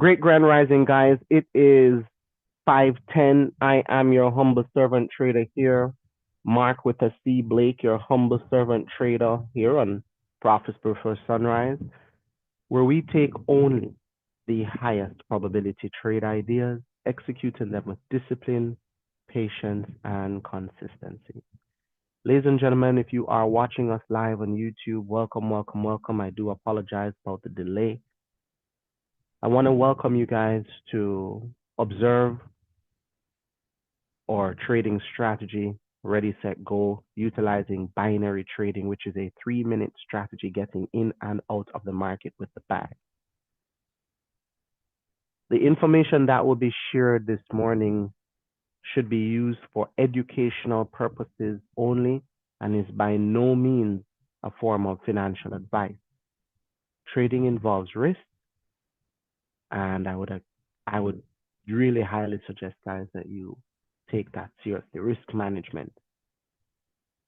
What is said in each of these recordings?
Great Grand Rising, guys. It is 5:10. I am your humble servant trader here. Marc with a C. Blake, your humble servant trader here on Profits Before Sunrise, where we take only the highest probability trade ideas, executing them with discipline, patience, and consistency. Ladies and gentlemen, if you are watching us live on YouTube, welcome, welcome, welcome. I do apologize about the delay. I want to welcome you guys to observe our trading strategy, ready, set, go, utilizing binary trading, which is a 3-minute strategy getting in and out of the market with the bag. The information that will be shared this morning should be used for educational purposes only and is by no means a form of financial advice. Trading involves risk, and I would really highly suggest, guys, that you take that seriously. Risk management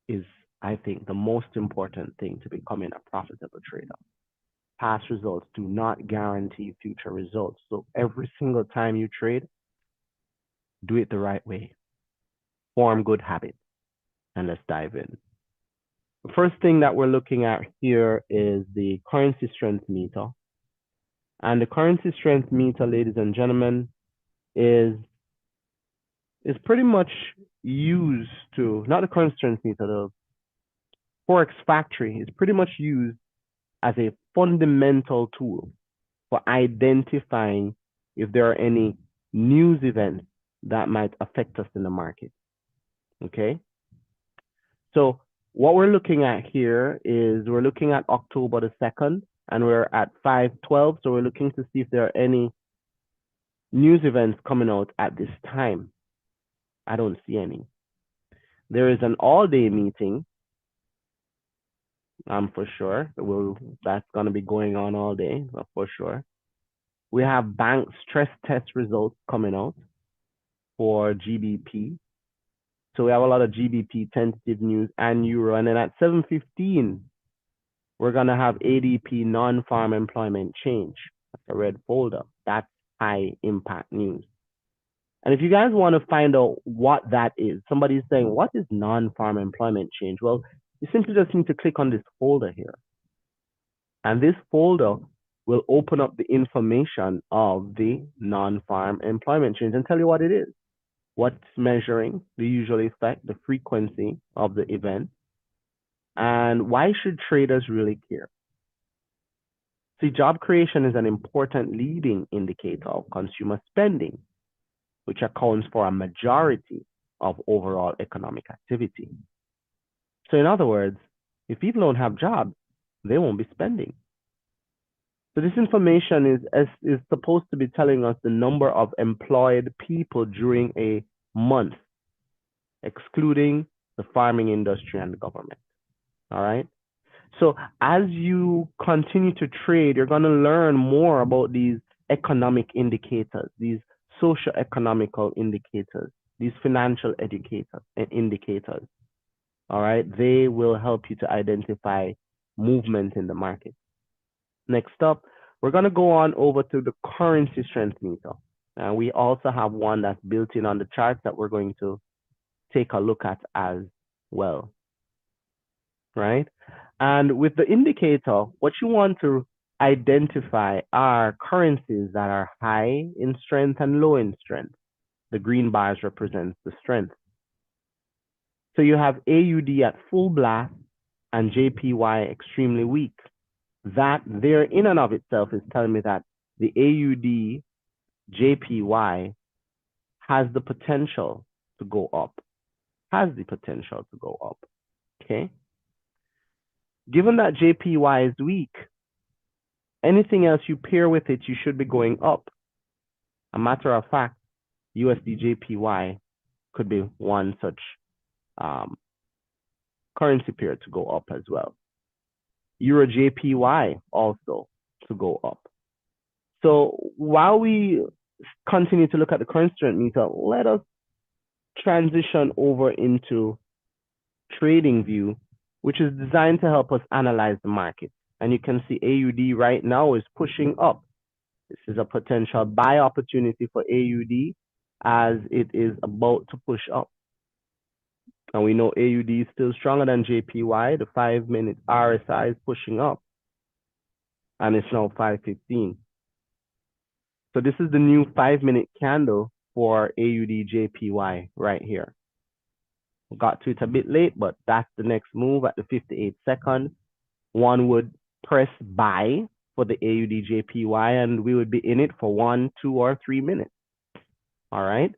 is, I think, the most important thing to becoming a profitable trader. Past results do not guarantee future results. So every single time you trade, do it the right way. Form good habits. And let's dive in. The first thing that we're looking at here is the currency strength meter. And the currency strength meter, ladies and gentlemen, is pretty much used to, not the currency strength meter, the Forex factory is pretty much used as a fundamental tool for identifying if there are any news events that might affect us in the market. Okay? So what we're looking at here is we're looking at October the 2nd, and we're at 5:12. So we're looking to see if there are any news events coming out at this time. I don't see any. There is an all-day meeting, for sure. That's going to be going on all day, for sure. We have bank stress test results coming out for GBP. So we have a lot of GBP tentative news and Euro. And then at 7:15, we're going to have ADP non-farm employment change. That's a red folder. That's high impact news. And if you guys want to find out what that is, somebody's saying, what is non-farm employment change? Well, you simply just need to click on this folder here. And this folder will open up the information of the non-farm employment change and tell you what it is. What's measuring the usual effect, the frequency of the event, and why should traders really care? See, job creation is an important leading indicator of consumer spending, which accounts for a majority of overall economic activity. So in other words, if people don't have jobs, they won't be spending. So this information is supposed to be telling us the number of employed people during a month, excluding the farming industry and the government. All right. So as you continue to trade, you're going to learn more about these economic indicators, these socio-economical indicators, these financial indicators. All right. They will help you to identify movement in the market. Next up, we're going to go on over to the currency strength meter. And we also have one that's built in on the charts that we're going to take a look at as well. Right? And with the indicator, what you want to identify are currencies that are high in strength and low in strength. The green bars represent the strength. So you have AUD at full blast and JPY extremely weak. That there in and of itself is telling me that the AUDJPY has the potential to go up. Okay? Given that JPY is weak, anything else you pair with it, you should be going up. A matter of fact, USDJPY could be one such currency pair to go up as well. EURJPY also to go up. So while we continue to look at the currency strength meter, let us transition over into trading view, which is designed to help us analyze the market. And you can see AUD right now is pushing up. This is a potential buy opportunity for AUD as it is about to push up. And we know AUD is still stronger than JPY. The 5-minute RSI is pushing up. And it's now 5:15. So this is the new 5-minute candle for AUDJPY right here. We got to it a bit late, but that's the next move at the 58-second. One would press buy for the AUDJPY, and we would be in it for 1, 2, or 3 minutes. All right.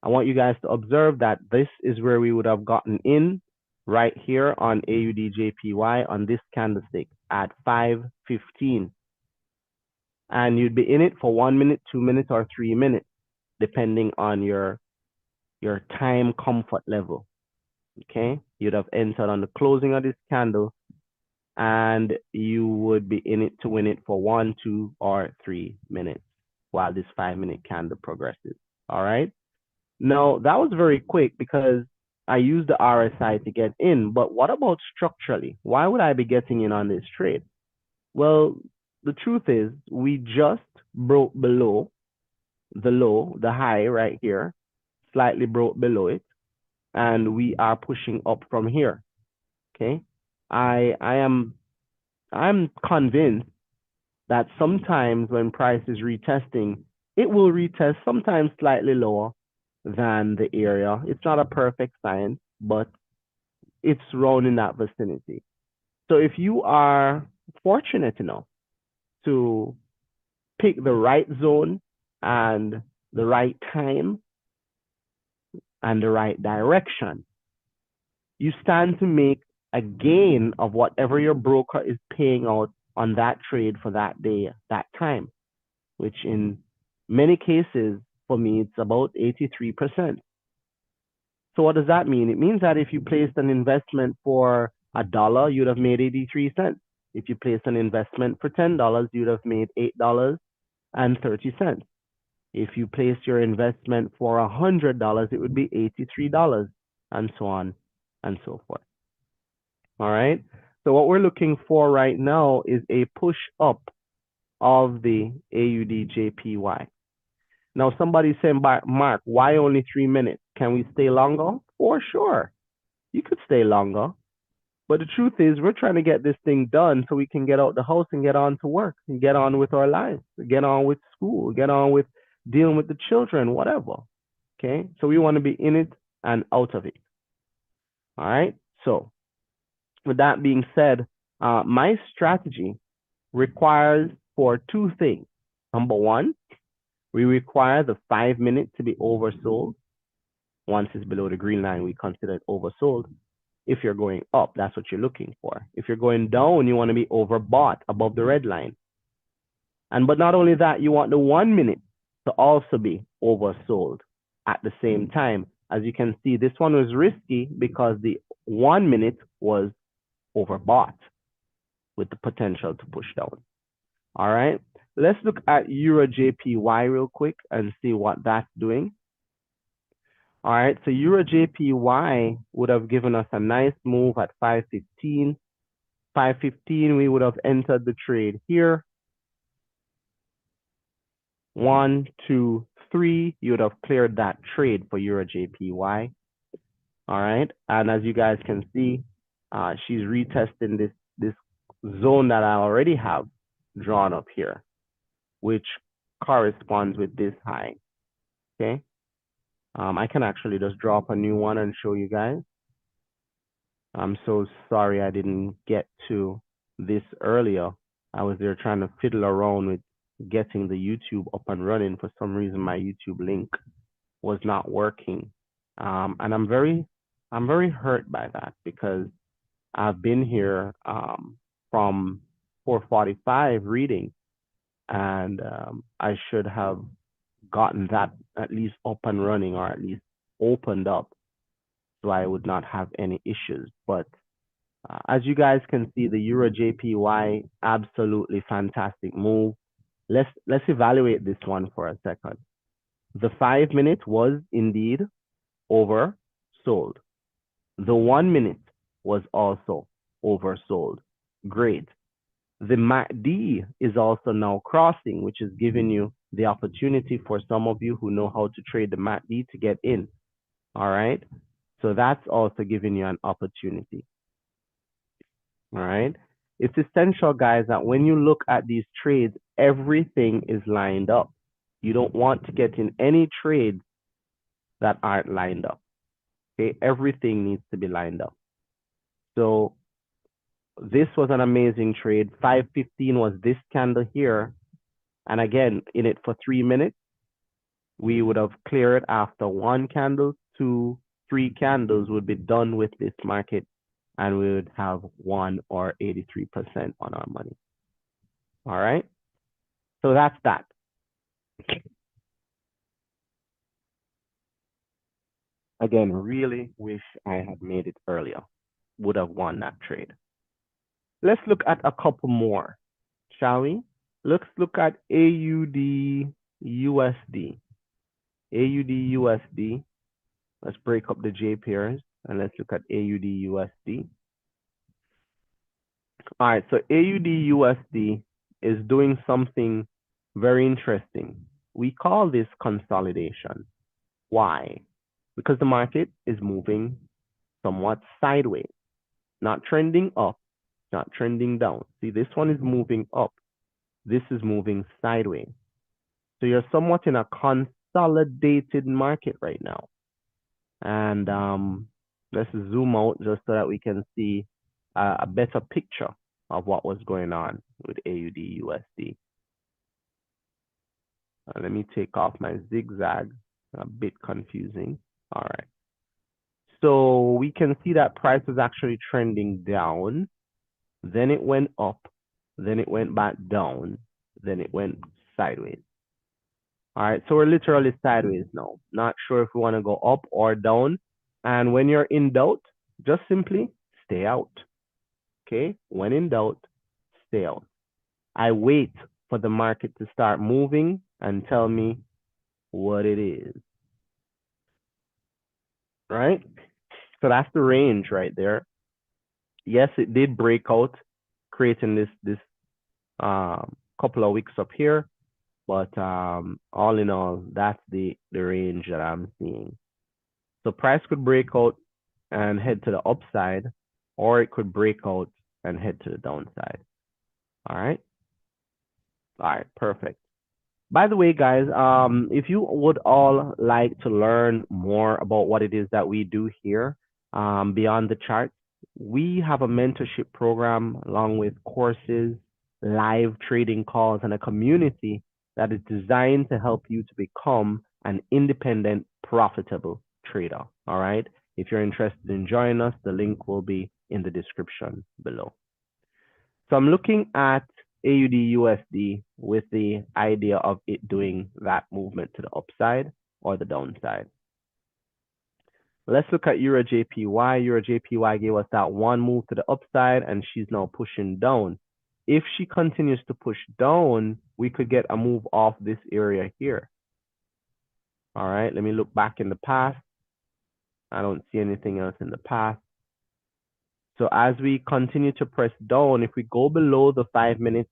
I want you guys to observe that this is where we would have gotten in right here on AUDJPY on this candlestick at 5:15. And you'd be in it for 1 minute, 2 minutes, or 3 minutes, depending on your time comfort level. Okay, you'd have entered on the closing of this candle, and you would be in it to win it for 1, 2, or 3 minutes while this 5-minute candle progresses. All right. Now that was very quick because I used the RSI to get in, but what about structurally? Why would I be getting in on this trade? Well, the truth is we just broke below the low, the high right here, slightly broke below it, and we are pushing up from here. Okay, I'm convinced that sometimes when price is retesting, it will retest sometimes slightly lower than the area. It's not a perfect science, but it's around in that vicinity. So if you are fortunate enough to pick the right zone and the right time and the right direction, you stand to make a gain of whatever your broker is paying out on that trade for that day, that time, which in many cases, for me, it's about 83%. So what does that mean? It means that if you placed an investment for $1, you'd have made 83 cents. If you placed an investment for $10, you'd have made $8.30. If you placed your investment for $100, it would be $83, and so on and so forth. All right. So what we're looking for right now is a push up of the AUDJPY. Now somebody's saying, Mark, why only 3 minutes? Can we stay longer? For sure. You could stay longer. But the truth is we're trying to get this thing done so we can get out the house and get on to work and get on with our lives, get on with school, get on with dealing with the children, whatever. Okay. So we want to be in it and out of it. All right. So with that being said, my strategy requires for 2 things. Number 1, we require the 5-minute to be oversold. Once it's below the green line, we consider it oversold. If you're going up, that's what you're looking for. If you're going down, you want to be overbought above the red line. But not only that, you want the 1 minute to also be oversold at the same time. As you can see, this one was risky because the 1 minute was overbought with the potential to push down. All right, let's look at EURJPY real quick and see what that's doing. All right, so EURJPY would have given us a nice move at 5:15. 5:15, we would have entered the trade here. 1, 2, 3, you would have cleared that trade for EURJPY. All right, and as you guys can see, she's retesting this zone that I already have drawn up here, which corresponds with this high. Okay, I can actually just draw up a new one and show you guys. I'm so sorry I didn't get to this earlier. I was there trying to fiddle around with getting the YouTube up and running. For some reason, my YouTube link was not working, and I'm very hurt by that because I've been here from 4:45 reading, and I should have gotten that at least up and running, or at least opened up, so I would not have any issues. But as you guys can see, the EURJPY, absolutely fantastic move. Let's evaluate this one for a second. The 5-minute was indeed oversold. The 1 minute was also oversold. Great. The MACD is also now crossing, which is giving you the opportunity for some of you who know how to trade the MACD to get in. All right. So that's also giving you an opportunity. All right. It's essential, guys, that when you look at these trades, everything is lined up. You don't want to get in any trades that aren't lined up. Okay. Everything needs to be lined up. So this was an amazing trade. 515 was this candle here. And again, in it for 3 minutes, we would have cleared after 1 candle, 2, 3 candles would be done with this market, and we would have 1 or 83% on our money. All right. So that's that. Again, really wish I had made it earlier. Would have won that trade. Let's look at a couple more, shall we? Let's look at AUDUSD. AUDUSD. Let's break up the J pairs and let's look at AUDUSD. All right, so AUDUSD is doing something very interesting. We call this consolidation. Why? Because the market is moving somewhat sideways, not trending up, not trending down. See, this one is moving up. This is moving sideways. So you're somewhat in a consolidated market right now. And let's zoom out just so that we can see a better picture of what was going on with AUDUSD. Let me take off my zigzag, a bit confusing. All right. So we can see that price was actually trending down. Then it went up. Then it went back down. Then it went sideways. All right, so we're literally sideways now. Not sure if we want to go up or down. And when you're in doubt, just simply stay out. Okay, when in doubt, stay out. I wait for the market to start moving and tell me what it is. Right? So that's the range right there. Yes, it did break out, creating this couple of wicks up here. But all in all, that's the range that I'm seeing. So price could break out and head to the upside, or it could break out and head to the downside. All right. All right, perfect. By the way, guys, if you would all like to learn more about what it is that we do here beyond the charts, we have a mentorship program along with courses, live trading calls, and a community that is designed to help you to become an independent, profitable trader. All right. If you're interested in joining us, the link will be in the description below. So I'm looking at AUDUSD with the idea of it doing that movement to the upside or the downside. Let's look at EURJPY. EURJPY gave us that one move to the upside and she's now pushing down. If she continues to push down, we could get a move off this area here. All right, let me look back in the past. I don't see anything else in the past. So as we continue to press down, if we go below the 5-minute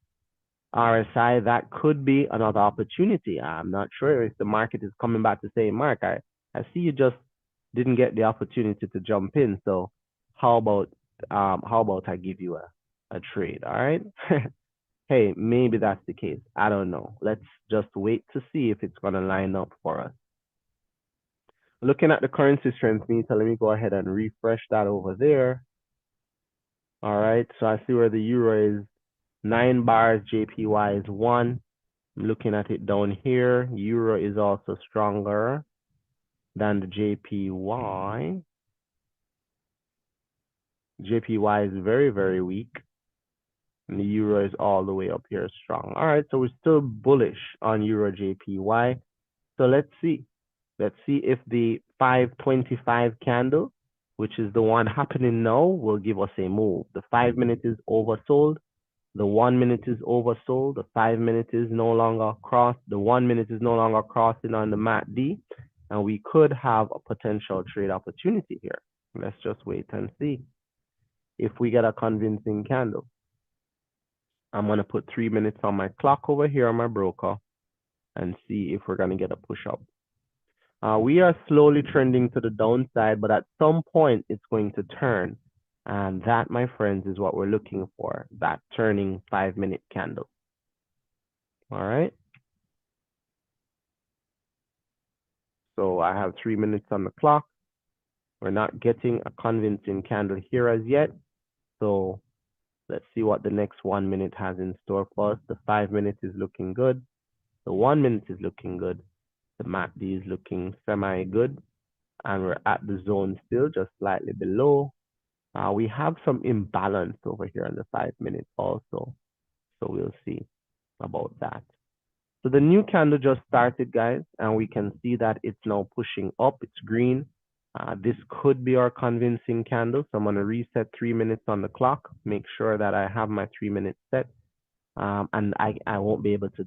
RSI, that could be another opportunity. I'm not sure if the market is coming back to say, Mark, I see you just didn't get the opportunity to jump in. So how about I give you a trade? All right. Hey, maybe that's the case. I don't know. Let's just wait to see if it's gonna line up for us. Looking at the currency strength meter, let me go ahead and refresh that over there. All right, so I see where the euro is 9 bars, JPY is 1. I'm looking at it down here. Euro is also stronger than the JPY. JPY is very, very weak. And the euro is all the way up here strong. All right, so we're still bullish on EURJPY. So let's see. Let's see if the 525 candle, which is the one happening now, will give us a move. The 5 minute is oversold. The 1 minute is oversold. The 5 minute is no longer crossed. The 1 minute is no longer crossing on the MACD. And we could have a potential trade opportunity here. Let's just wait and see if we get a convincing candle. I'm going to put 3 minutes on my clock over here on my broker and see if we're going to get a push up. We are slowly trending to the downside, but at some point it's going to turn. And that, my friends, is what we're looking for, that turning 5-minute candle. All right. So I have 3 minutes on the clock. We're not getting a convincing candle here as yet. So let's see what the next 1 minute has in store for us. The 5 minutes is looking good. The 1 minute is looking good. The MACD is looking semi-good. And we're at the zone still, just slightly below. We have some imbalance over here on the 5 minute also. So we'll see about that. So the new candle just started, guys, and we can see that it's now pushing up. It's green. This could be our convincing candle. So I'm going to reset 3 minutes on the clock, make sure that I have my 3 minutes set. And I won't be able to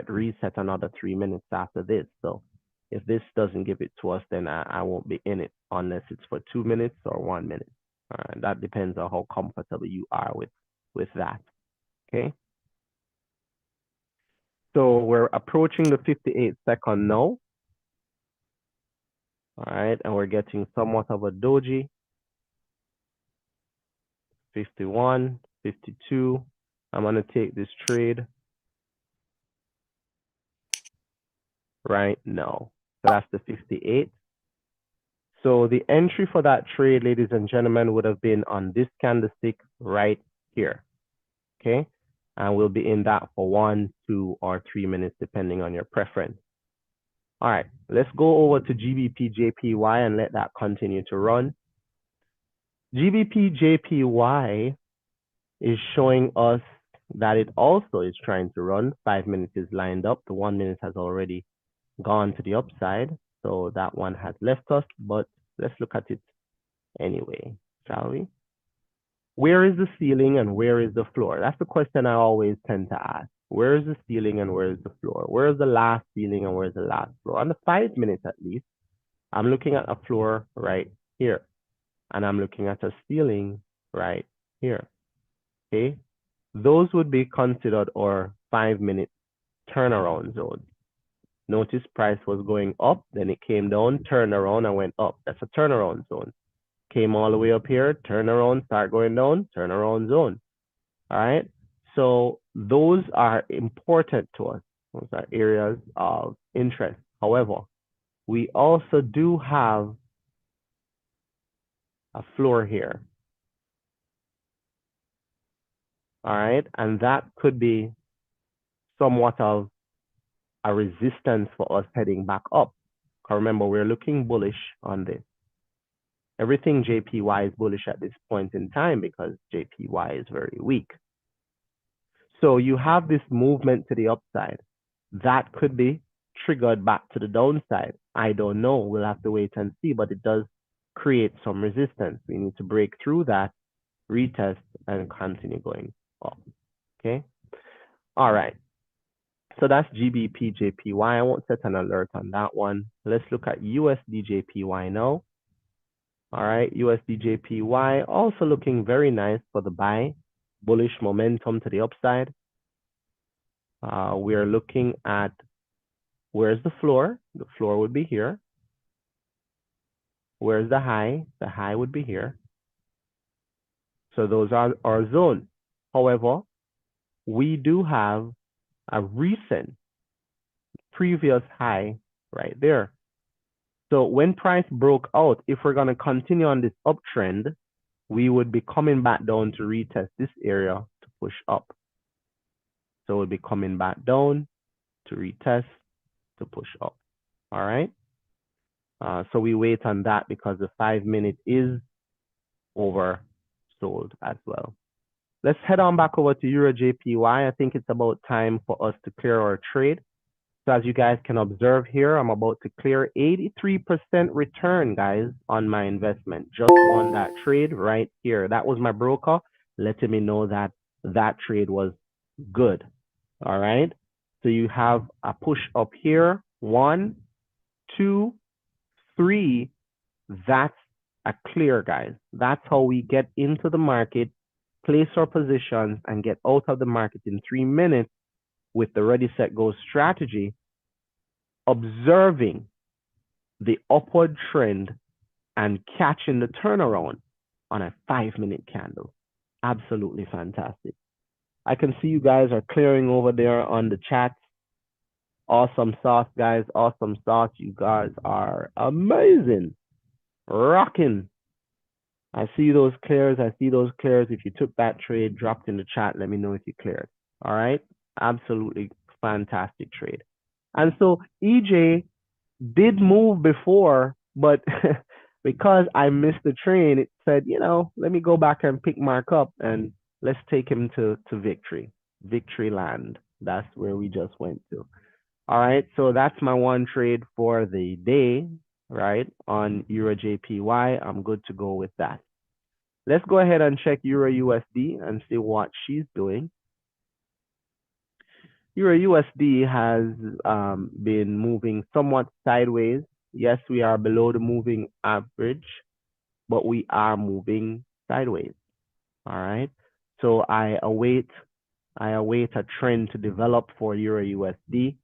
reset another 3 minutes after this. So if this doesn't give it to us, then I won't be in it unless it's for 2 minutes or 1 minute. All right, that depends on how comfortable you are with that. Okay. So we're approaching the 58-second now. All right, and we're getting somewhat of a doji. 51, 52. I'm going to take this trade right now. So that's the 58. So the entry for that trade, ladies and gentlemen, would have been on this candlestick right here. Okay. And we'll be in that for 1, 2, or 3 minutes, depending on your preference. All right, let's go over to GBPJPY and let that continue to run. GBPJPY is showing us that it also is trying to run. 5 minutes is lined up. The 1 minute has already gone to the upside. So that one has left us, but let's look at it anyway, shall we? Where is the ceiling and where is the floor? That's the question I always tend to ask. Where is the ceiling and where is the floor? Where is the last ceiling and where is the last floor? On the 5 minutes at least, I'm looking at a floor right here. And I'm looking at a ceiling right here. Okay. Those would be considered our 5 minute turnaround zones. Notice price was going up, then it came down, turned around and went up. That's a turnaround zone. Came all the way up here, turn around, start going down, turnaround zone. All right. So those are important to us. Those are areas of interest. However, we also do have a floor here. All right. And that could be somewhat of a resistance for us heading back up. Remember, we're looking bullish on this. Everything JPY is bullish at this point in time because JPY is very weak. So you have this movement to the upside. That could be triggered back to the downside. I don't know. We'll have to wait and see, but it does create some resistance. We need to break through that, retest, and continue going up. Okay. All right. So that's GBPJPY. I won't set an alert on that one. Let's look at USDJPY now. All right, USDJPY also looking very nice for the buy. Bullish momentum to the upside. We're looking at where's the floor? The floor would be here. Where's the high? The high would be here. So those are our zones. However, we do have a recent previous high right there. So when price broke out, if we're going to continue on this uptrend, we would be coming back down to retest this area to push up. So we'll be coming back down to retest to push up. All right. So we wait on that because the 5 minute is oversold as well. Let's head on back over to EURJPY. I think it's about time for us to clear our trade. So as you guys can observe here, I'm about to clear 83% return, guys, on my investment. Just won that trade right here. That was my broker letting me know that that trade was good. All right. So you have a push up here. 1, 2, 3. That's a clear, guys. That's how we get into the market place our positions, and get out of the market in 3 minutes with the ready, set, go strategy, observing the upward trend and catching the turnaround on a 5-minute candle. Absolutely fantastic. I can see you guys are clearing over there on the chat. Awesome sauce, guys. Awesome sauce. You guys are amazing. Rocking. I see those clears. I see those clears. If you took that trade, dropped in the chat, let me know if you cleared. All right. Absolutely fantastic trade. And so EJ did move before, but because I missed the train, it said, you know, let me go back and pick Marc up and let's take him to victory. Victory land. That's where we just went to. All right. So that's my one trade for the day, right? On EURJPY. I'm good to go with that. Let's go ahead and check EURUSD and see what she's doing. EURUSD has been moving somewhat sideways. Yes, we are below the moving average, but we are moving sideways. All right. So I await a trend to develop for EURUSD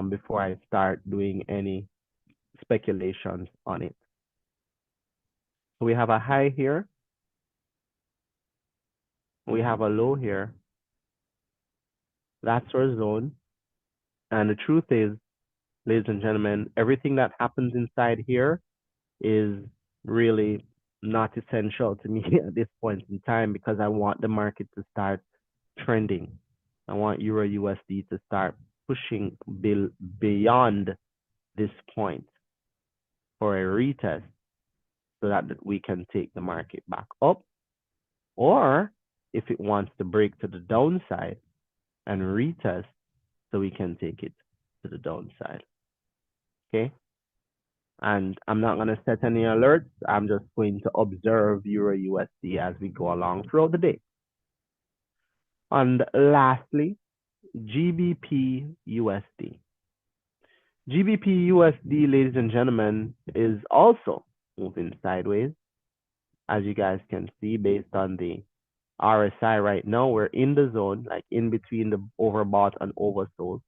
before I start doing any speculations on it. So we have a high here. We have a low here. That's our zone. And the truth is, ladies and gentlemen, everything that happens inside here is really not essential to me at this point in time because I want the market to start trending. I want EURUSD to start pushing beyond this point for a retest so that we can take the market back up. Or if it wants to break to the downside and retest, so we can take it to the downside. Okay. And I'm not going to set any alerts. I'm just going to observe EURUSD as we go along throughout the day. And lastly, GBPUSD. GBPUSD, ladies and gentlemen, is also moving sideways. As you guys can see, based on the RSI right now, we're in the zone, like in between the overbought and oversold.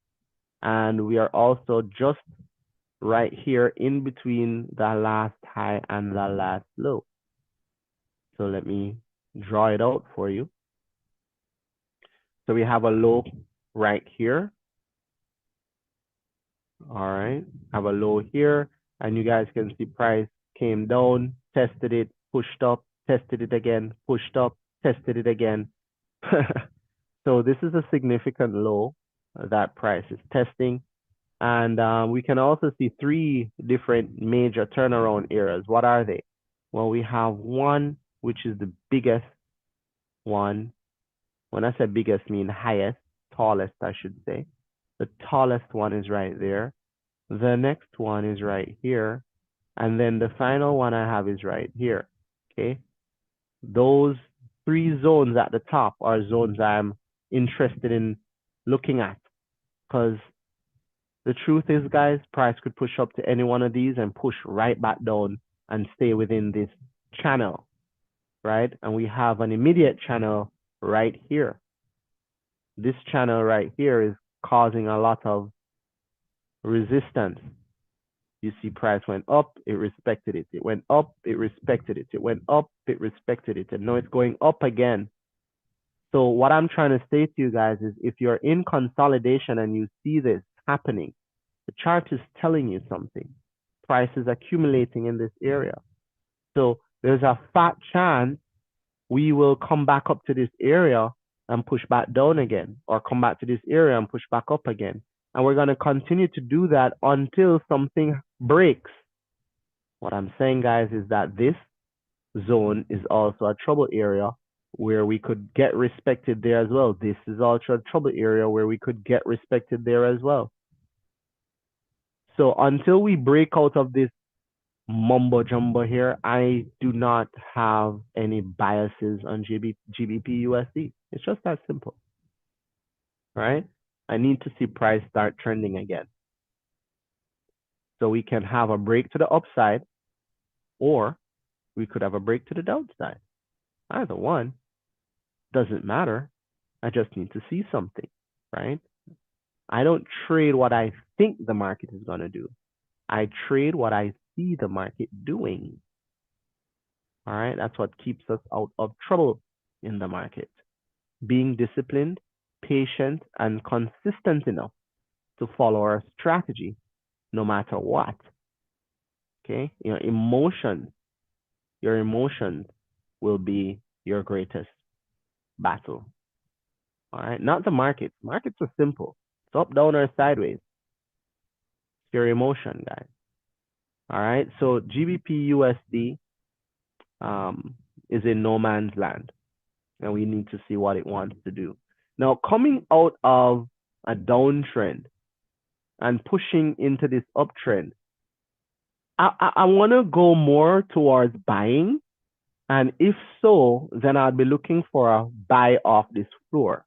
And we are also just right here in between the last high and the last low. So let me draw it out for you. So we have a low right here. All right, have a low here, and you guys can see price came down, tested it, pushed up, tested it again, pushed up, tested it again. So this is a significant low that price is testing. And we can also see 3 different major turnaround areas. What are they? Well, we have one, which is the biggest one. When I say biggest, I mean highest, tallest, I should say. The tallest one is right there. The next one is right here. And then the final one I have is right here. Okay. Those 3 zones at the top are zones I'm interested in looking at, because the truth is, guys, price could push up to any one of these and push right back down and stay within this channel, right? And we have an immediate channel right here. This channel right here is causing a lot of resistance. You see price went up, it respected it. It went up, it respected it. It went up, it respected it. And now it's going up again. So what I'm trying to say to you guys is, if you're in consolidation and you see this happening, the chart is telling you something. Price is accumulating in this area. So there's a fat chance we will come back up to this area and push back down again, or come back to this area and push back up again. And we're going to continue to do that until something breaks. What I'm saying, guys, is that this zone is also a trouble area where we could get respected there as well. This is also a trouble area where we could get respected there as well. So until we break out of this mumbo jumbo here, I do not have any biases on GBPUSD. It's just that simple, right? I need to see price start trending again, so we can have a break to the upside, or we could have a break to the downside. Either one. Doesn't matter. I just need to see something, right? I don't trade what I think the market is going to do. I trade what I see the market doing. All right. That's what keeps us out of trouble in the market. Being disciplined, patient, and consistent enough to follow our strategy no matter what. Okay. Your emotions will be your greatest battle. All right. Not the market. Markets are simple. It's up, down, or sideways. It's your emotion, guys. All right. So GBPUSD is in no man's land, and we need to see what it wants to do. Now, coming out of a downtrend and pushing into this uptrend, I want to go more towards buying. And if so, then I'd be looking for a buy off this floor.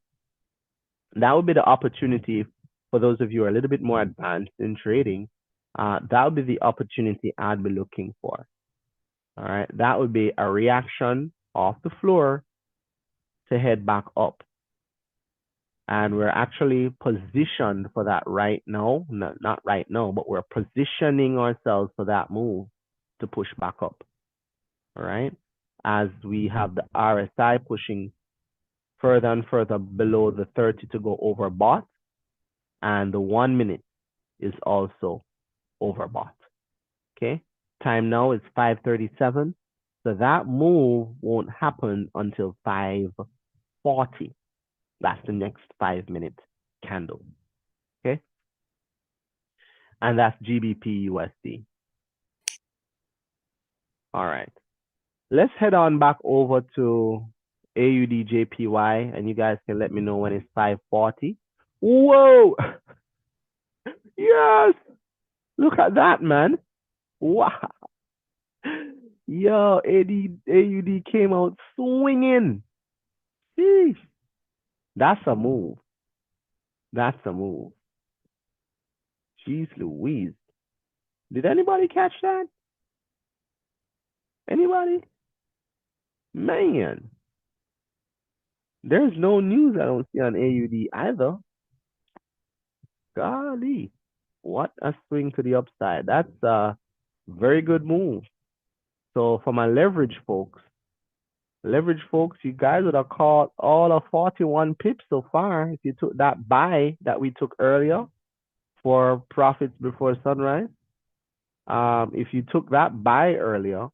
That would be the opportunity for those of you who are a little bit more advanced in trading. That would be the opportunity I'd be looking for. All right. That would be a reaction off the floor to head back up. And we're actually positioned for that right now. Not right now, but we're positioning ourselves for that move to push back up. All right. As we have the RSI pushing further and further below the 30 to go overbought. And the 1 minute is also overbought. Okay. Time now is 5:37. So that move won't happen until 5:40. That's the next 5-minute candle. Okay. And that's GBPUSD. All right. Let's head on back over to AUDJPY, and you guys can let me know when it's 5:40. Whoa! Yes! Look at that, man. Wow. Yo, AUD came out swinging. Sheesh. That's a move. That's a move. Jeez Louise. Did anybody catch that? Anybody? Man. There's no news I don't see on AUD either. Golly. What a swing to the upside. That's a very good move. So for my leverage folks, you guys would have caught all of 41 pips so far if you took that buy that we took earlier for profits before sunrise. If you took that buy earlier,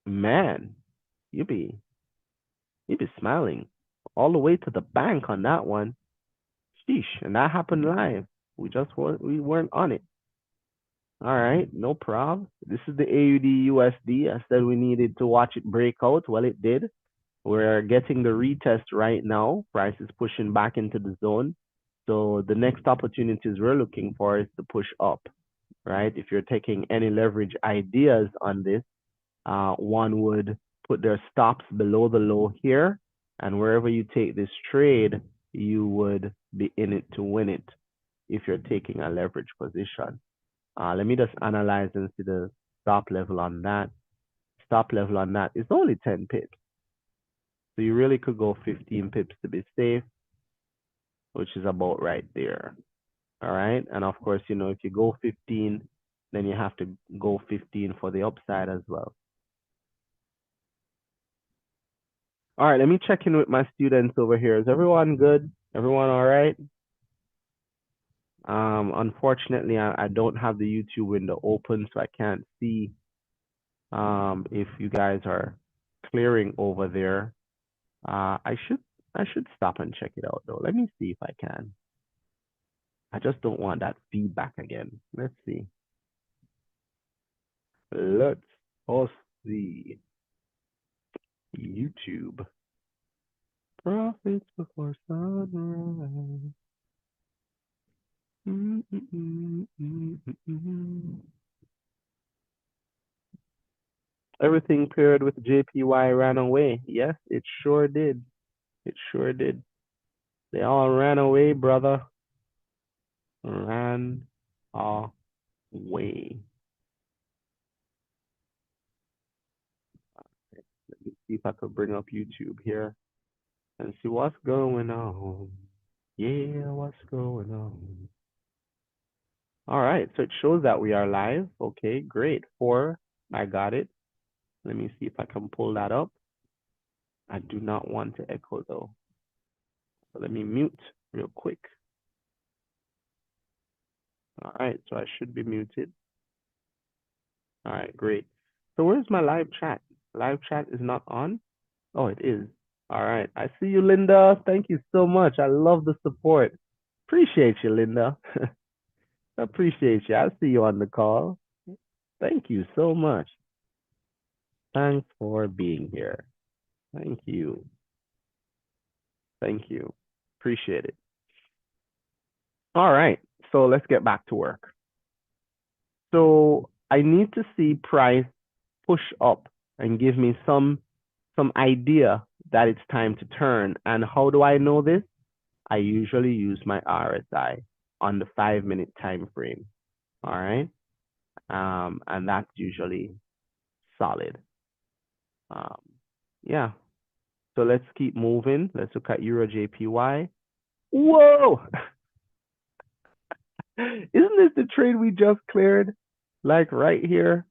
man, you'd be smiling all the way to the bank on that one. Sheesh, and that happened live. We weren't on it. All right, no problem. This is the AUDUSD. I said we needed to watch it break out. Well, it did. We're getting the retest right now. Price is pushing back into the zone. So the next opportunities we're looking for is to push up, right? If you're taking any leverage ideas on this, one would put their stops below the low here. And wherever you take this trade, you would be in it to win it if you're taking a leverage position. Let me just analyze and see the stop level on that. Stop level on that is only 10 pips. So you really could go 15 pips to be safe, which is about right there. All right. And of course, you know, if you go 15, then you have to go 15 for the upside as well. All right. Let me check in with my students over here. Is everyone good? Everyone all right? Unfortunately, I don't have the YouTube window open, so I can't see if you guys are clearing over there. I should stop and check it out though. Let me see if I can. I just don't want that feedback again. Let's see. Let's post the YouTube. Profits before sunrise. Everything paired with JPY ran away. Yes, it sure did. It sure did. They all ran away, brother. Ran away. Let me see see if I could bring up YouTube here and see what's going on. Yeah, what's going on? All right, so it shows that we are live. Okay, great. 4, I got it. Let me see if I can pull that up. I do not want to echo though. So let me mute real quick. All right, so I should be muted. All right, great. So where's my live chat? Live chat is not on? Oh, it is. All right. I see you, Linda. Thank you so much. I love the support. Appreciate you, Linda. Appreciate you. I see you on the call. Thank you so much. Thanks for being here. Thank you. Thank you. Appreciate it. All right. So let's get back to work. So I need to see price push up and give me some idea that it's time to turn. And how do I know this? I usually use my RSI on the 5-minute time frame. All right. And that's usually solid. Yeah. So let's keep moving. Let's look at EURJPY. Whoa! Isn't this the trade we just cleared? Like right here,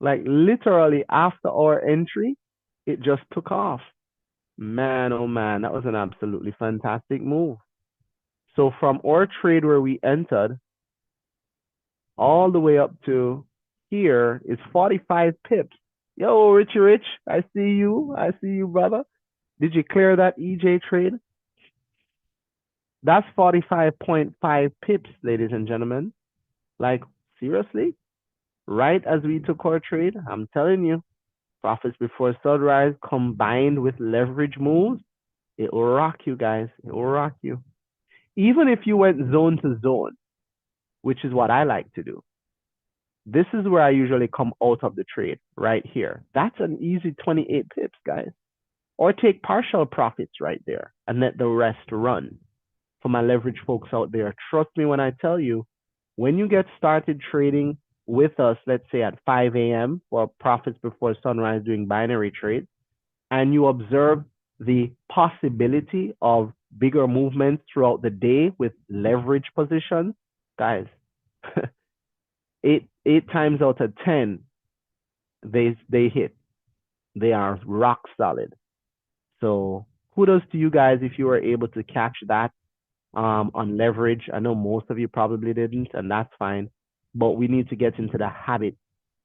like literally after our entry, it just took off. Man, oh man, that was an absolutely fantastic move. So from our trade where we entered all the way up to here is 45 pips. Yo, Richie Rich, I see you. I see you, brother. Did you clear that EJ trade? That's 45.5 pips, ladies and gentlemen. Like, seriously? Right as we took our trade, I'm telling you, profits before sunrise combined with leverage moves, it will rock you guys. It will rock you. Even if you went zone to zone, which is what I like to do. This is where I usually come out of the trade, right here. That's an easy 28 pips, guys. Or take partial profits right there and let the rest run. For my leverage folks out there, trust me when I tell you, when you get started trading with us, let's say at 5 a.m. for profits before sunrise doing binary trades, and you observe the possibility of bigger movements throughout the day with leverage positions, guys, 8 times out of 10, they hit. They are rock solid. So kudos to you guys if you were able to catch that on leverage. I know most of you probably didn't, and that's fine. But we need to get into the habit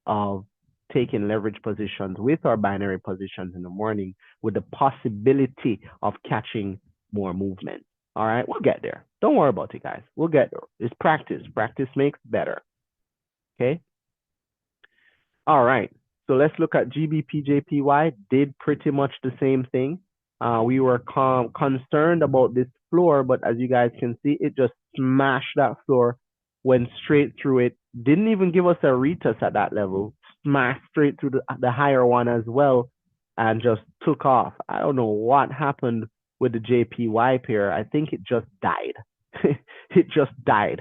of taking leverage positions with our binary positions in the morning with the possibility of catching more movement. All right, we'll get there. Don't worry about it, guys. We'll get there. It's practice. Practice makes better. Okay. All right. So let's look at GBPJPY. Did pretty much the same thing. We were concerned about this floor, but as you guys can see, it just smashed that floor, went straight through it. Didn't even give us a retest at that level. Smashed straight through the higher one as well, and just took off. I don't know what happened with the JPY pair. I think it just died. It just died.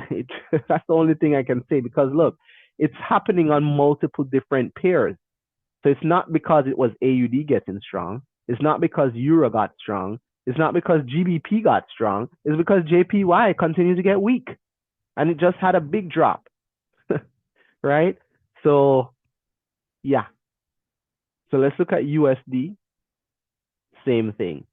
That's the only thing I can say, because look, it's happening on multiple different pairs. So it's not because it was AUD getting strong. It's not because Euro got strong. It's not because GBP got strong. It's because JPY continues to get weak. And it just had a big drop. Right? So, yeah. So let's look at USD. Same thing.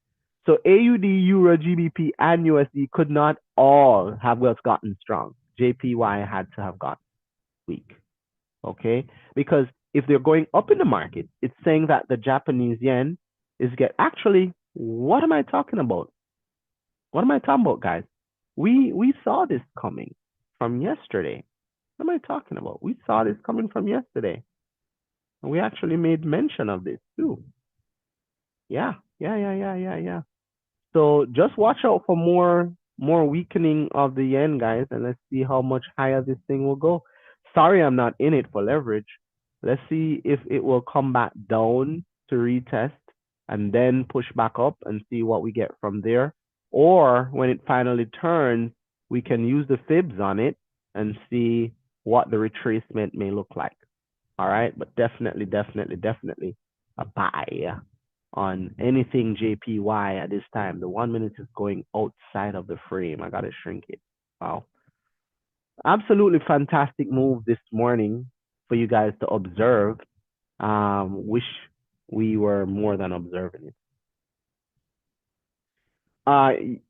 So AUD, Euro, GBP, and USD could not all have gotten strong. JPY had to have gotten weak. Okay? Because if they're going up in the market, it's saying that the Japanese yen is actually, what am I talking about? What am I talking about, guys? We saw this coming from yesterday. What am I talking about? We saw this coming from yesterday. And we actually made mention of this too. Yeah. So just watch out for more weakening of the yen, guys, and let's see how much higher this thing will go. Sorry, I'm not in it for leverage. Let's see if it will come back down to retest and then push back up and see what we get from there. Or when it finally turns, we can use the fibs on it and see what the retracement may look like. All right, but definitely a buy. on anything JPY at this time. The 1 minute is going outside of the frame. I gotta shrink it. Wow. Absolutely fantastic move this morning for you guys to observe. Wish we were more than observing it.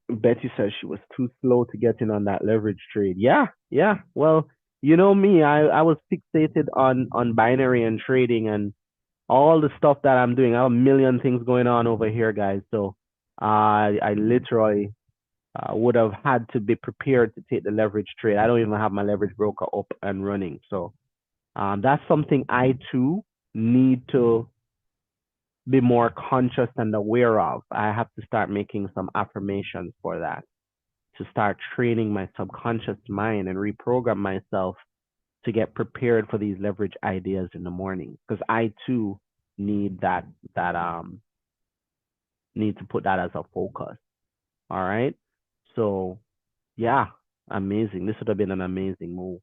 Betty says she was too slow to get in on that leverage trade. Yeah. Well, you know me, I was fixated on binary and trading and all the stuff that I'm doing. I have a million things going on over here, guys. So I literally would have had to be prepared to take the leverage trade. I don't even have my leverage broker up and running. So that's something I too need to be more conscious and aware of. I have to start making some affirmations for that, to start training my subconscious mind and reprogram myself to get prepared for these leverage ideas in the morning. Because I too need need to put that as a focus. All right. So yeah, amazing. This would have been an amazing move.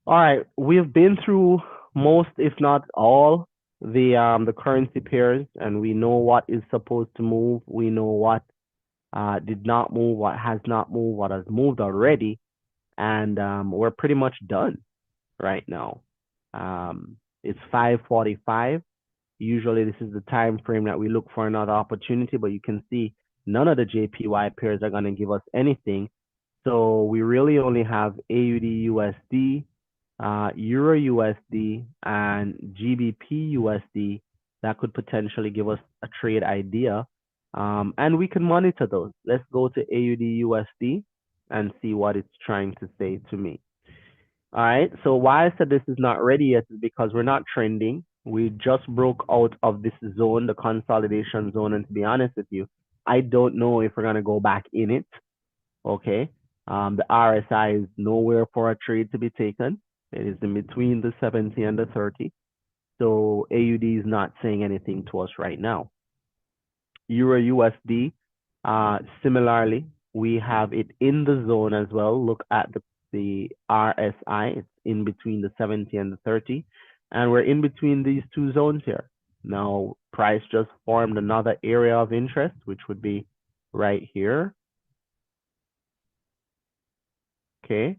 All right, we've been through most, if not all, the currency pairs, and we know what is supposed to move. We know what did not move, what has not moved, what has moved already, and we're pretty much done right now. It's 5:45. Usually, this is the time frame that we look for another opportunity, but you can see none of the JPY pairs are going to give us anything. So we really only have AUDUSD, EURUSD, and GBPUSD that could potentially give us a trade idea. And we can monitor those. Let's go to AUDUSD and see what it's trying to say to me. All right, so why I said this is not ready yet is because we're not trending. We just broke out of this zone, the consolidation zone, and to be honest with you, I don't know if we're gonna go back in it. Okay, the RSI is nowhere for a trade to be taken. It is in between the 70 and the 30. So AUD is not saying anything to us right now. EURUSD, similarly, we have it in the zone as well. Look at the RSI. It's in between the 70 and the 30. And we're in between these two zones here. Now, price just formed another area of interest, which would be right here. Okay.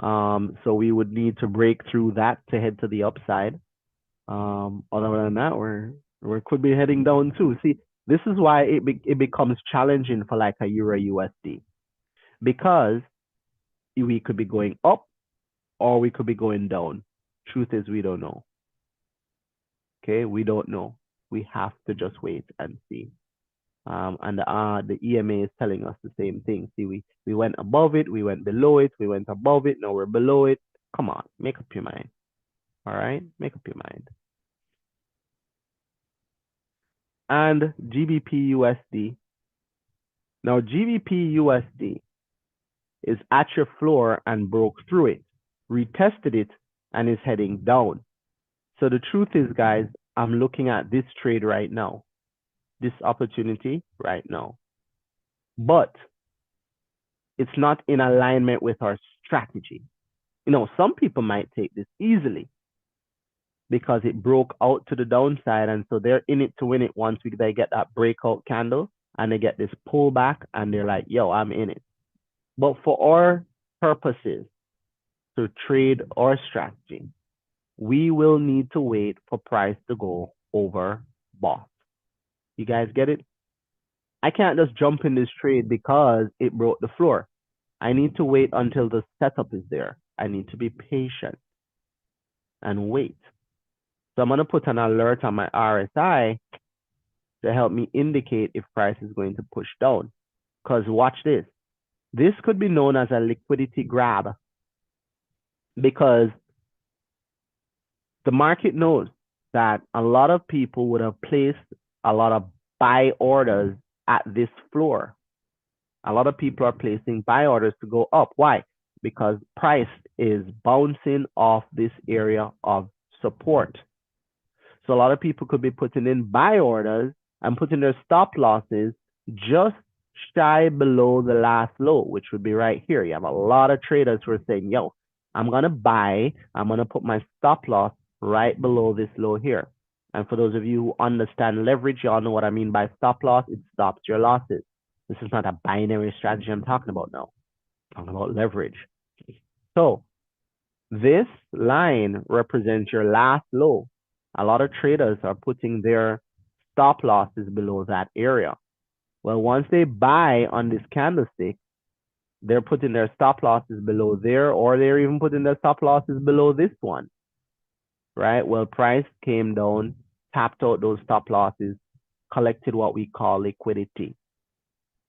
So we would need to break through that to head to the upside. Other than that, we could be heading down too. See, this is why it becomes challenging for like a EURUSD, because we could be going up or we could be going down. Truth is, we don't know. Okay, we don't know. We have to just wait and see. And the EMA is telling us the same thing. See, we went above it, we went below it, we went above it, now we're below it. Come on, make up your mind. All right, make up your mind. And GBPUSD. Now, GBPUSD is at your floor and broke through it, retested it, and is heading down. So the truth is, guys, I'm looking at this trade right now, this opportunity right now. But it's not in alignment with our strategy. You know, some people might take this easily because it broke out to the downside, and so they're in it to win it once they get that breakout candle and they get this pullback and they're like, yo, I'm in it. But for our purposes to trade our strategy, we will need to wait for price to go over bought. You guys get it? I can't just jump in this trade because it broke the floor. I need to wait until the setup is there. I need to be patient and wait. So I'm going to put an alert on my RSI to help me indicate if price is going to push down. Because watch this. This could be known as a liquidity grab, because the market knows that a lot of people would have placed a lot of buy orders at this floor. A lot of people are placing buy orders to go up. Why? Because price is bouncing off this area of support. So a lot of people could be putting in buy orders and putting their stop losses just shy below the last low, which would be right here. You have a lot of traders who are saying, yo, I'm going to buy, I'm going to put my stop loss right below this low here. And for those of you who understand leverage, you all know what I mean by stop loss. It stops your losses. This is not a binary strategy I'm talking about now. I'm talking about leverage. So this line represents your last low. A lot of traders are putting their stop losses below that area. Well, once they buy on this candlestick, they're putting their stop losses below there, or they're even putting their stop losses below this one, right? Well, price came down, tapped out those stop losses, collected what we call liquidity,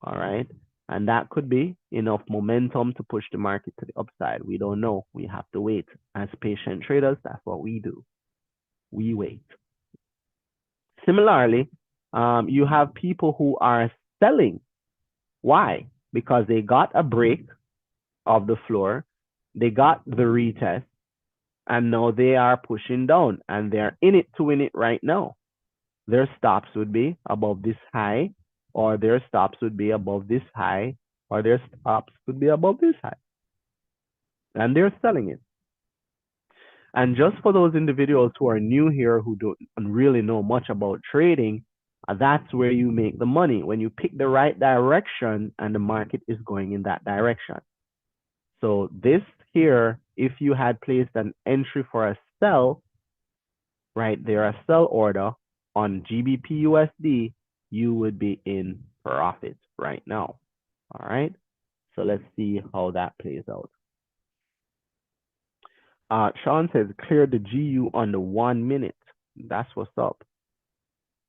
all right? And that could be enough momentum to push the market to the upside. We don't know. We have to wait. As patient traders, that's what we do. We wait. Similarly, you have people who are selling. Why? Because they got a break of the floor, they got the retest, and now they are pushing down, and they're in it to win it right now. Their stops would be above this high, or their stops would be above this high, or their stops would be above this high. And they're selling it. And just for those individuals who are new here, who don't really know much about trading, that's where you make the money, when you pick the right direction and the market is going in that direction. So this here, if you had placed an entry for a sell, right there, a sell order on GBPUSD, you would be in profit right now. All right. So let's see how that plays out. Sean says clear the GU on the 1 minute. That's what's up.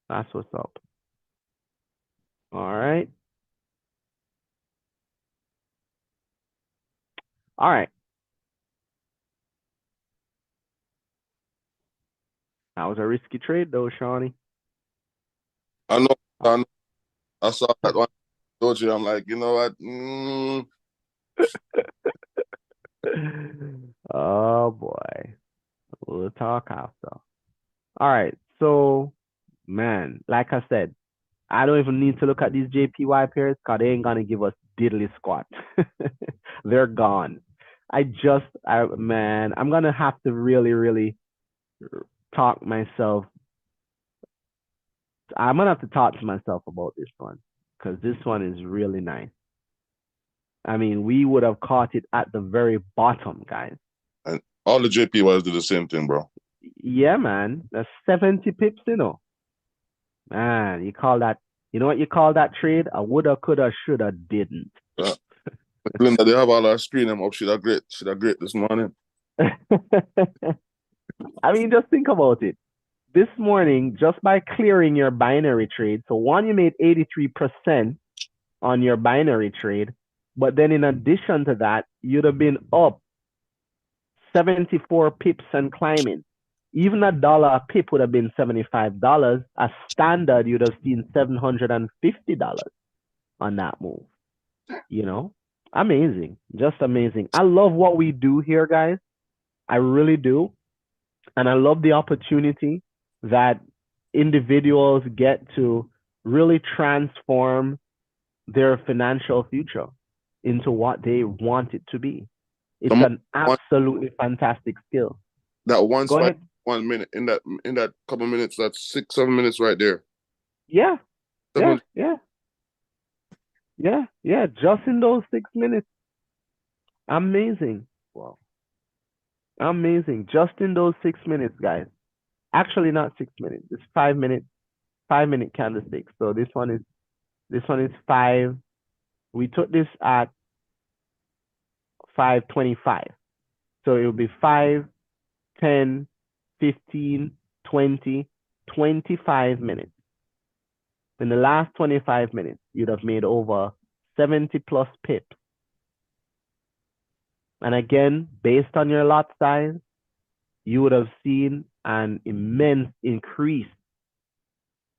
That's what's up. All right. All right. That was a risky trade though, Shawnee. I know. I saw that one. Told you, I'm like, you know what? Oh boy. We'll talk after. All right. So, man, like I said, I don't even need to look at these JPY pairs because they ain't gonna give us diddly squat. They're gone. Man, I'm gonna have to really talk myself. I'm gonna have to talk to myself about this one because this one is really nice. I mean, we would have caught it at the very bottom, guys. And all the JPYs do the same thing, bro. Yeah, man. That's 70 pips, you know. Man, you know what you call that trade? A woulda, coulda, shoulda, didn't. Linda, they have all our screen them up. Should have great this morning. I mean, just think about it. This morning, just by clearing your binary trade, so one, you made 83% on your binary trade, but then in addition to that, you'd have been up 74 pips and climbing. Even $1 a pip would have been $75. As standard, you'd have seen $750 on that move. You know, amazing, just amazing. I love what we do here, guys. I really do. And I love the opportunity that individuals get to really transform their financial future into what they want it to be. It's an absolutely fantastic skill. That one Go ahead. 1 minute in that couple minutes, that's 6-7 minutes right there. Yeah. Just in those 6 minutes. Amazing. Wow. Amazing. Just in those 6 minutes, guys. Actually, not 6 minutes. It's 5 minutes. 5-minute candlestick. So this one is 5. We took this at 5:25. So it will be 5, 10, 15, 20, 25 minutes. In the last 25 minutes, you'd have made over 70 plus pips. And again, based on your lot size, you would have seen an immense increase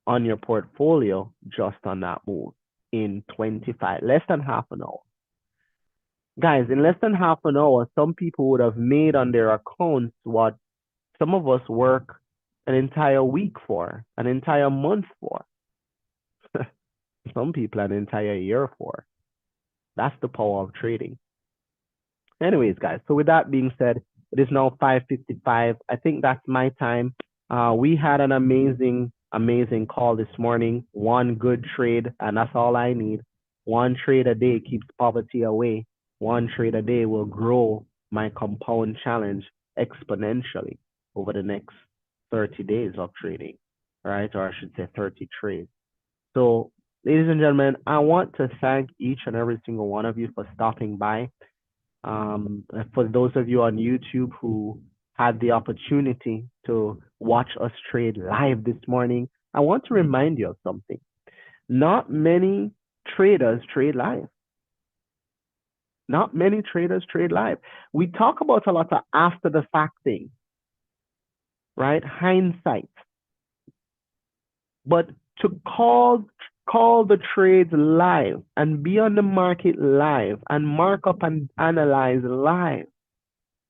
on your portfolio just on that move in less than half an hour. Guys, in less than half an hour, some people would have made on their accounts what some of us work an entire week for, an entire month for. Some people an entire year for. That's the power of trading. Anyways, guys, so with that being said, it is now 5:55. I think that's my time. We had an amazing, amazing call this morning. One good trade, and that's all I need. One trade a day keeps poverty away. One trade a day will grow my compound challenge exponentially over the next 30 days of trading, right? Or I should say 30 trades. So, ladies and gentlemen, I want to thank each and every single one of you for stopping by. For those of you on YouTube who had the opportunity to watch us trade live this morning, I want to remind you of something. Not many traders trade live. Not many traders trade live. We talk about a lot of after the fact things, right? Hindsight. But to call the trades live and be on the market live and mark up and analyze live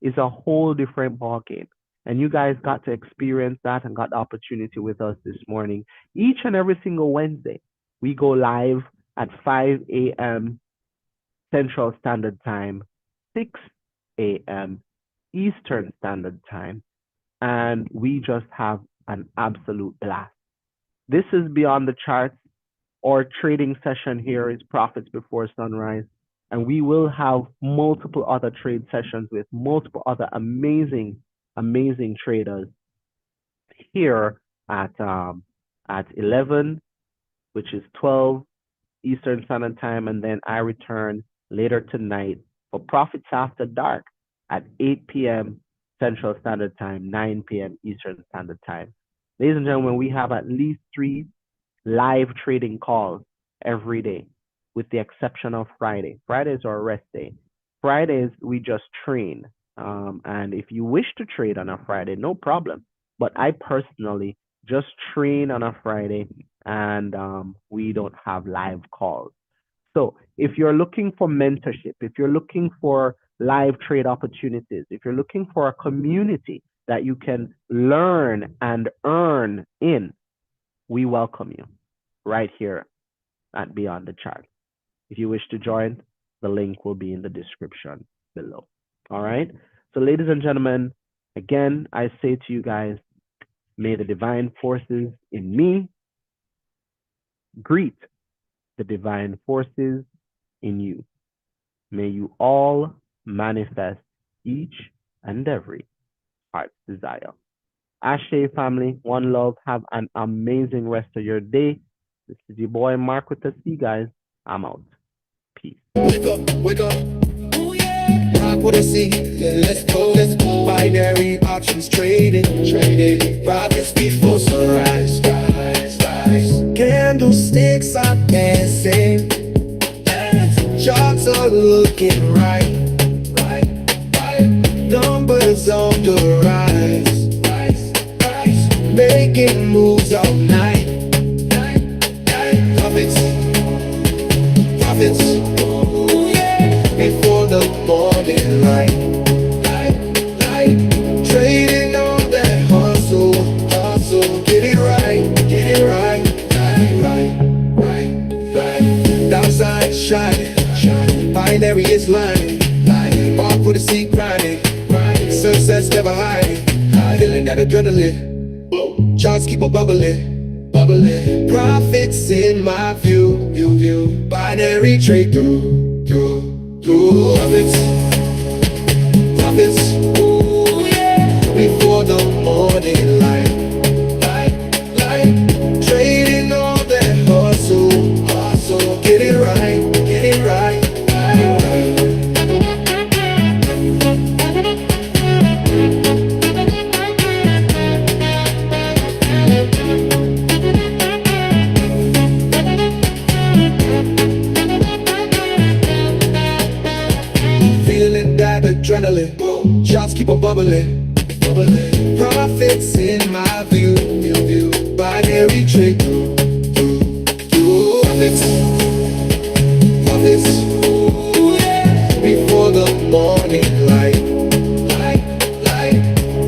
is a whole different ballgame. And you guys got to experience that and got the opportunity with us this morning. Each and every single Wednesday, we go live at 5 a.m. Central Standard Time, 6 a.m. Eastern Standard Time, and we just have an absolute blast. This is Beyond the Charts. Our trading session here is Profits Before Sunrise, and we will have multiple other trade sessions with multiple other amazing, amazing traders here at 11, which is 12 Eastern Standard Time, and then I return later tonight for Profits After Dark at 8 p.m. Central Standard Time, 9 p.m. Eastern Standard Time. Ladies and gentlemen, we have at least 3 live trading calls every day, with the exception of Friday. Friday is our rest day. Fridays, we just train. And if you wish to trade on a Friday, no problem. But I personally just train on a Friday, and we don't have live calls. So if you're looking for mentorship, if you're looking for live trade opportunities, if you're looking for a community that you can learn and earn in, we welcome you right here at Beyond the Chart. If you wish to join, the link will be in the description below. All right. So, ladies and gentlemen, again, I say to you guys, may the divine forces in me greet the divine forces in you. May you all manifest each and every heart's desire. Ashe family, one love. Have an amazing rest of your day. This is your boy Marc with the C, guys. I'm out. Peace. Wake up, wake up. Oh yeah. Rock with a C. Yeah, let's go, let's go. Binary options trading, trading. Profits before sunrise. Candlesticks are dancing. Charts are looking right. Numbers on the rise. Making moves all night. Profits, before the morning light. Trading on that hustle, get it right. Downside shining, binary is lying. Marc with a C grinding, success never hiding. Feeling that adrenaline, charts keep on bubbling. Profits in my view, binary trade through. Profits, ooh, yeah. Before the morning light. Trading on that hustle, get it right. Feeling that adrenaline, shots keep on bubbling. Profits in my view, binary trade Profits, ooh, yeah. Before the morning light.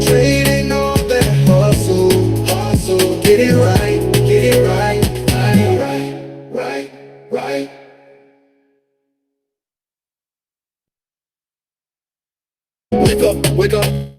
Trading on that hustle, get it right. Wake up.